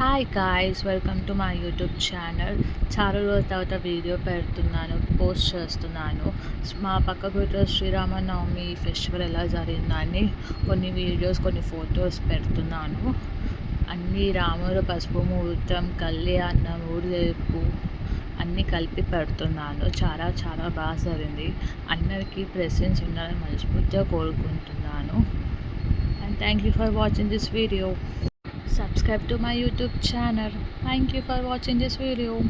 Hi guys, welcome to my YouTube channel. చాలా రోజుల తర్వాత వీడియో పెడుతున్నాను, పోస్ట్ చేస్తున్నాను. మా పక్క గుడిలో శ్రీరామనవమి ఫెస్టివల్ ఎలా జరిగిందని కొన్ని వీడియోస్, కొన్ని ఫొటోస్ పెడుతున్నాను. అన్నీ రాముడు పసుపు ముహూర్తం, కళ్యాణం, ఊరేగింపు అన్నీ కలిపి పెడుతున్నాను. చాలా చాలా బాగా జరిగింది. అందరికీ బ్లెస్సింగ్స్ ఉండాలని మనస్ఫూర్తిగా కోరుకుంటున్నాను. And thank you for watching this video. Subscribe to my YouTube channel. Thank you for watching this video.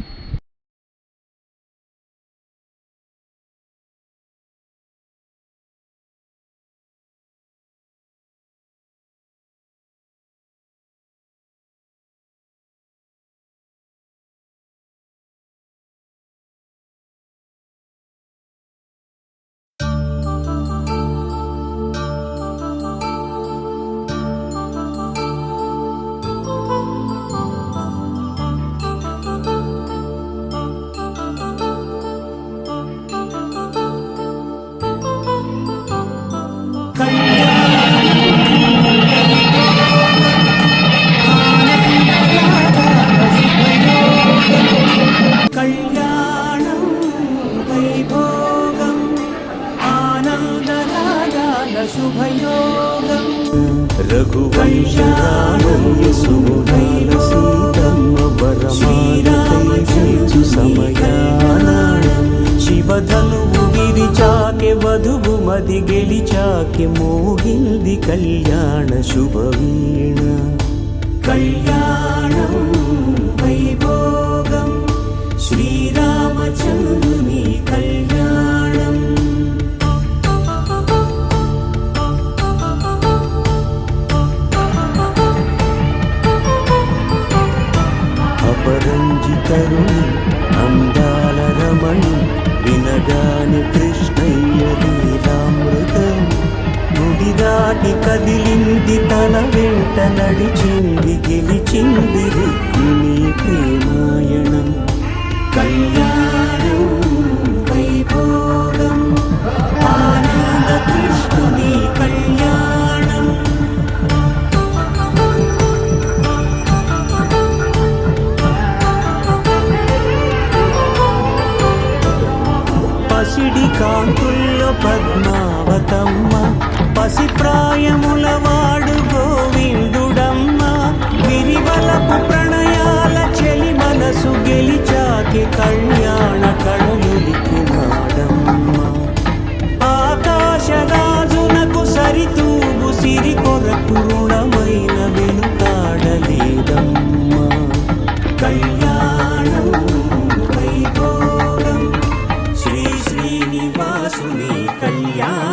కళ్యాణం వైభోగం ఆనందరాగాల శుభయోగం రఘువంశరాణం సుముఖైల సీతమ్మ వరమాలకైచు సమయాన శివధనువు విరిచాకె వధువు మది గెలిచాకె మోగింది కళ్యాణ శుభవీణ కళ్యాణం వైభోగం శ్రీరామచంద్రుని కళ్యాణం అపరంజితరుని అందాల రమణి వినగాని కృష్ణయ్య లీలామృతం గుడి దాటి కదిలింది తన వెంట నడిచింది గెలిచింది రుక్మిణి ప్రేమాయణం కళ్యాణం వైభోగం ఆనంద కృష్ణుని కళ్యాణం పసిడి కాంతుల్లో పద్మావతమ్మ పసిప్రాయముల వాడు గోవిందుడమ్మ విరివలపు ప్రణయాల చెలి మనసు గెలిచాకి కళ్యాణ కళలులికినాడమ్మ ఆకాశరాజునకు సరితూగు సిరి కొరకు రుణమైన వెనుకాడలేదమ్మ కళ్యాణం వైభోగం శ్రీ శ్రీనివాసుని కళ్యాణం